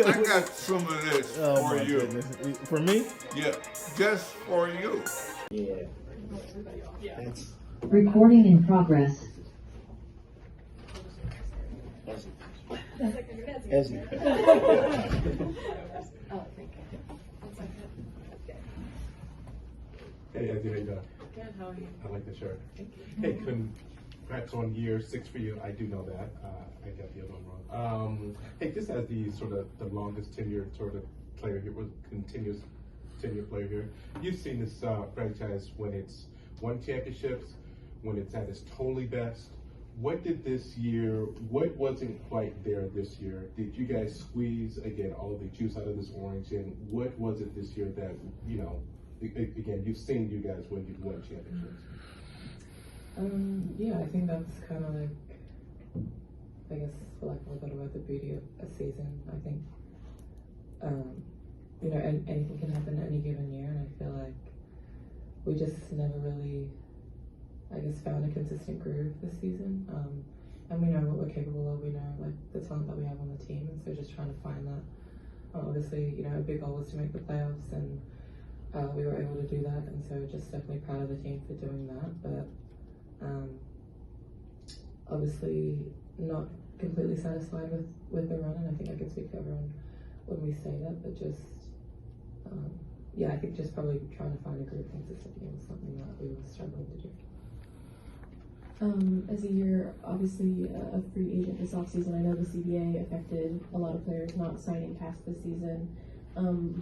I got some of this for you. Goodness. For me? Yeah, just for you. Yeah. Thanks. Recording in progress. Ezi. Hey, Ezi, how you doing? Good, how are you? I like the shirt. Hey, congrats on year 6 for you. I do know that. I got the other one wrong. Hey, just as the sort of the longest tenured sort of player here, with continuous tenure player here, you've seen this franchise when it's won championships, when it's at its totally best. What did this year, what wasn't quite there this year? Did you guys squeeze, again, all of the juice out of this orange? And what was it this year that, you know, again, you've seen you guys when you've won championships? Yeah, I think that's kind of like, I guess, for lack of a better word, the beauty of a season. I think, you know, anything can happen any given year, and I feel like we just never really, I guess, found a consistent groove this season. And we know what we're capable of. We know like the talent that we have on the team, and so just trying to find that. Obviously, you know, a big goal was to make the playoffs, and we were able to do that. And so just definitely proud of the team for doing that. But obviously not completely satisfied with the run, and I think I can speak for everyone when we say that. But just yeah, I think just probably trying to find a groove consistently was something that we were struggling to do. As a year, obviously a free agent this offseason, I know the CBA affected a lot of players not signing past this season,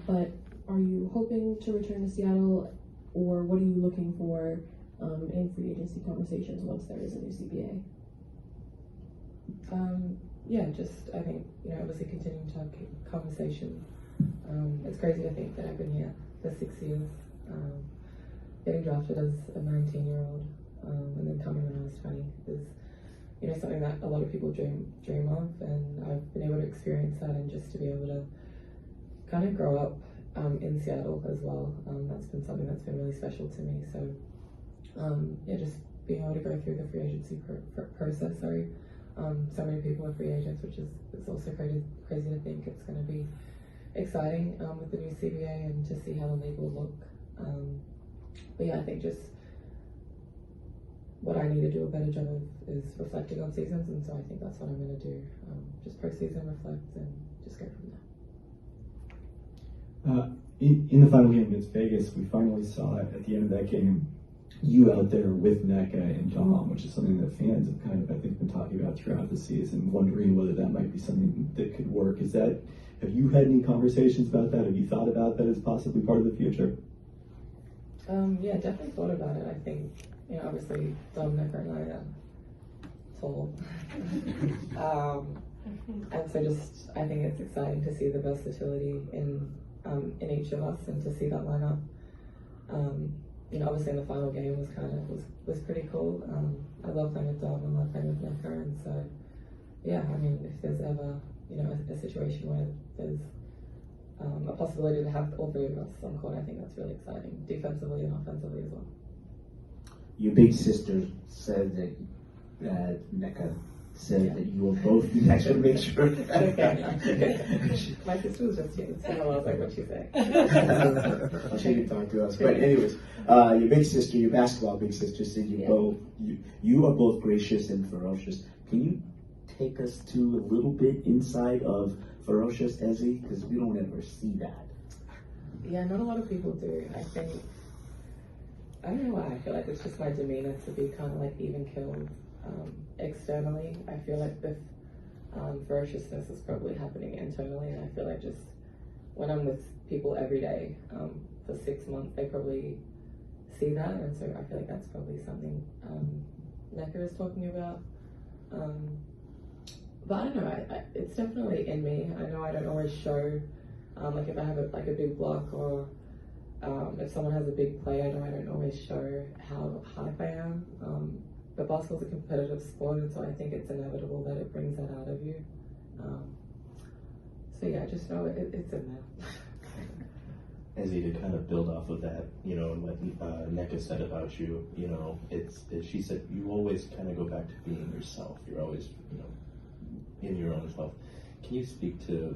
but are you hoping to return to Seattle, or what are you looking for in free agency conversations once there is a new CBA? Yeah, just I think, you know, obviously continuing to have conversations. It's crazy to think that I've been here for 6 years, getting drafted as a 19-year-old. And then coming when I was 20 is, you know, something that a lot of people dream of, and I've been able to experience that, and just to be able to kind of grow up in Seattle as well. That's been something that's been really special to me. So yeah, just being able to go through the free agency process. So many people are free agents, which is it's also crazy to think it's going to be exciting with the new CBA and to see how the league will look. But yeah, I think just what I need to do a better job of is reflecting on seasons, and so I think that's what I'm going to do. Just postseason, reflect, and just go from there. In the final game against Vegas, we finally saw it at the end of that game, you out there with NECA and Dom, which is something that fans have kind of, I think, been talking about throughout the season, wondering whether that might be something that could work. Have you had any conversations about that? Have you thought about that as possibly part of the future? Yeah, definitely thought about it. I think, you know, obviously Dom, NECA, and I are tall. And so just, I think it's exciting to see the versatility in each of us, and to see that lineup. You know, obviously in the final game was pretty cool. I love playing with Dom, I love playing with NECA, and so yeah, I mean, if there's ever, you know, a situation where there's a possibility to have all three of us on court, I think that's really exciting, defensively and offensively as well. Your big sister said that NECA said that you were both. I should make sure. Okay. My sister was just here, so I was like, what'd she say? She didn't talk to us, but anyways, your big sister, your basketball big sister, said you are both gracious and ferocious. Can you take us to a little bit inside of ferocious Ezi, because we don't ever see that? Yeah, not a lot of people do. I think, I don't know why, I feel like it's just my demeanor to be kind of like even killed. Externally, I feel like the ferociousness is probably happening internally, and I feel like just when I'm with people every day for 6 months, they probably see that, and so I feel like that's probably something NECA is talking about. But I don't know, it's definitely in me. I know I don't always show, like if I have a big block, or if someone has a big play, I know I don't always show how hype I am. But basketball's a competitive sport, and so I think it's inevitable that it brings that out of you. So yeah, just know it's in there. Ezi, to kind of build off of that, you know, and what NECA said about you, you know, she said you always kind of go back to being yourself. You're always, you know, in your own health. Can you speak to,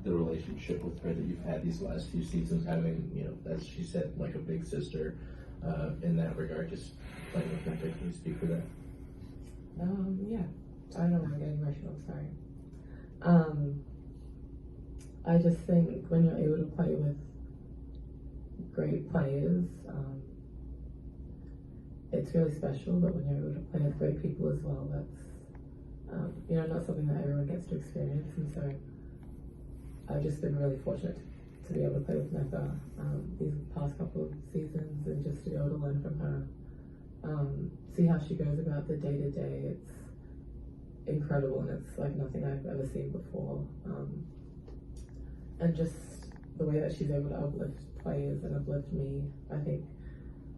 the relationship with her that you've had these last few seasons, having, as she said, like a big sister in that regard, just playing with Becca? Can you speak to that? Yeah. I don't know why I'm getting emotional, sorry. I just think when you're able to play with great players, it's really special, but when you're able to play with great people as well, that's, not something that everyone gets to experience. And so I've just been really fortunate to be able to play with Mecca these past couple of seasons, and just to be able to learn from her, see how she goes about the day-to-day. It's incredible, and it's like nothing I've ever seen before. And just the way that she's able to uplift players and uplift me, I think,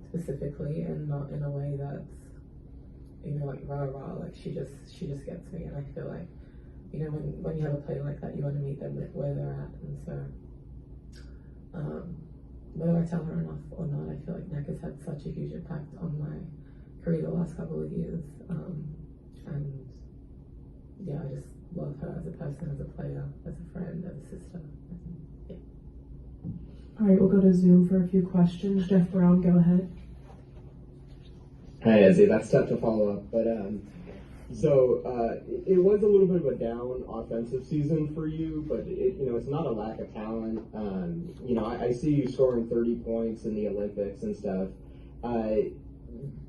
specifically, and not in a way that's, like rah-rah, like she just gets me. And I feel like, when you have a player like that, you want to meet them where they're at. And so, whether I tell her enough or not, I feel like Neck has had such a huge impact on my career the last couple of years. And yeah, I just love her as a person, as a player, as a friend, as a sister. Yeah. All right, we'll go to Zoom for a few questions. Jeff Brown, go ahead. Hi, Ezi. That's tough to follow up, but it was a little bit of a down offensive season for you, but it's not a lack of talent. I see you scoring 30 points in the Olympics and stuff.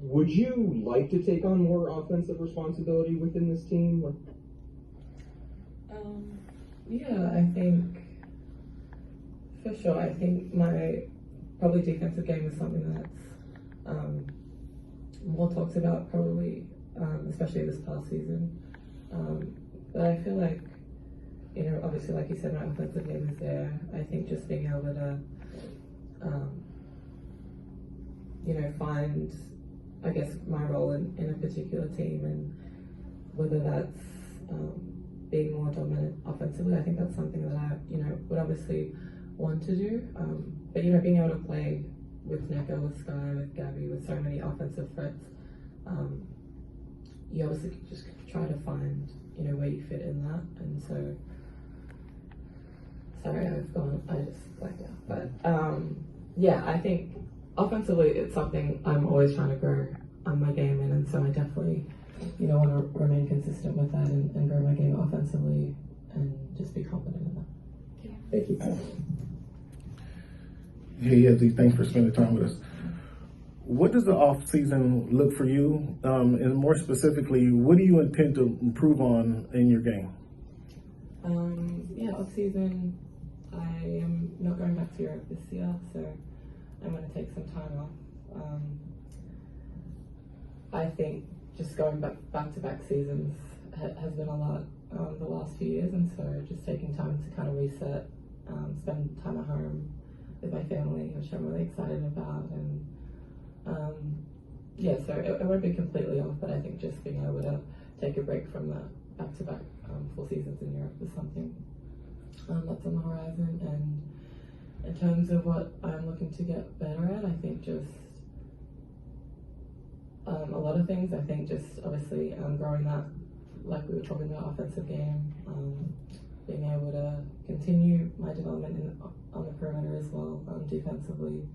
Would you like to take on more offensive responsibility within this team? Yeah, I think for sure. I think my probably defensive game is something that's more talked about probably, especially this past season. But I feel like, obviously, like you said, my offensive game is there. I think just being able to, find, I guess, my role in a particular team, and whether that's being more dominant offensively, I think that's something that I, would obviously want to do. But, being able to play with Neko, with Sky, with Gabby, with so many offensive threats, you obviously just try to find, where you fit in that. And so, sorry, I just blacked out. But, yeah, I think offensively, it's something I'm always trying to grow my game in. And so I definitely, want to remain consistent with that and grow my game offensively and just be confident in that. Thank you. Hey, Ezi, thanks for spending time with us. What does the off season look for you? And more specifically, what do you intend to improve on in your game? Off season, I am not going back to Europe this year, so I'm going to take some time off. I think just going back to back seasons has been a lot the last few years, and so just taking time to kind of reset, spend time at home with my family, which I'm really excited about. And so it won't be completely off, but I think just being able to take a break from the back-to-back full seasons in Europe is something that's on the horizon. And in terms of what I'm looking to get better at, I think just a lot of things. I think just obviously growing that, like we were talking about, offensive game, being able to continue my development on the perimeter as well, defensively.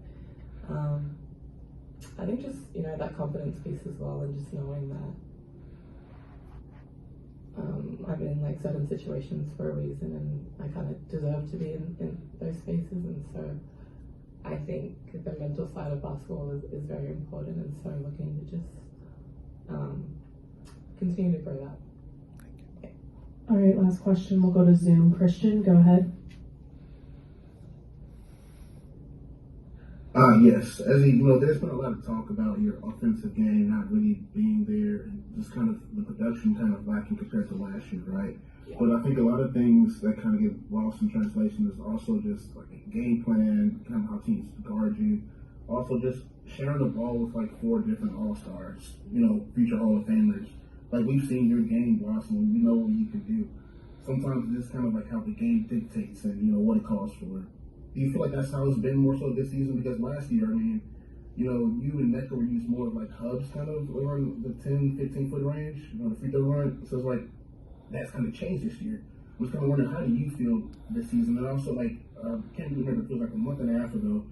I think just, that confidence piece as well, and just knowing that I'm in like certain situations for a reason, and I kind of deserve to be in those spaces. And so I think the mental side of basketball is very important, and so I'm looking to just continue to grow that. All right, last question. We'll go to Zoom. Christian, go ahead. Yes, Ezi, there's been a lot of talk about your offensive game not really being there, and just kind of the production kind of lacking compared to last year, right? Yeah. But I think a lot of things that kind of get lost in translation is also just like a game plan, kind of how teams guard you. Also just sharing the ball with like 4 different all-stars, future Hall of Famers. Like we've seen your game blossom, we know what you can do. Sometimes it's just kind of like how the game dictates and, what it calls for. Do you feel like that's how it's been more so this season? Because last year, you and Mecca were used more of like hubs kind of around the 10, 15-foot range, the free throw line. So it's like, that's kind of changed this year. I was kind of wondering, how do you feel this season? And also, like, can't remember, it feels like a month and a half ago,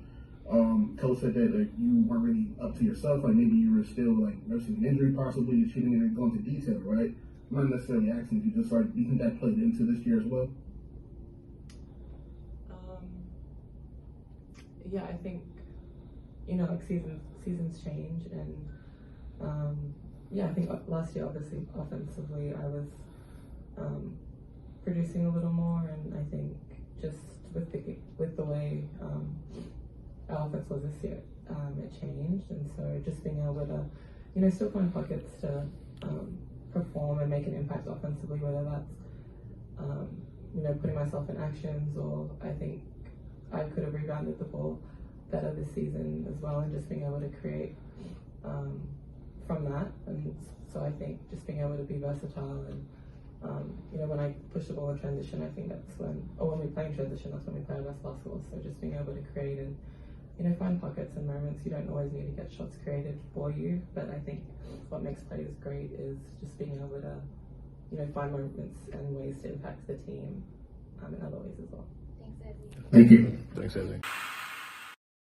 Coach said that like, you weren't really up to yourself, like maybe you were still like nursing an injury possibly, you shouldn't even go into detail, right? I'm not necessarily asking you, just like, do you think that played into this year as well? Yeah, I think, you know, like seasons change, and yeah, I think last year obviously offensively I was producing a little more, and I think just with the way our offense was this year, it changed, and so just being able to, you know, still find pockets to perform and make an impact offensively, whether that's you know, putting myself in actions, or I think I could have rebounded the ball better this season as well, and just being able to create from that. And so I think just being able to be versatile, and you know, when I push the ball in transition, I think that's when, or when we play in transition, that's when we play our best basketball. So just being able to create and, you know, find pockets and moments. You don't always need to get shots created for you, but I think what makes players great is just being able to, you know, find moments and ways to impact the team in other ways as well. Thank you. Thanks, Ezi.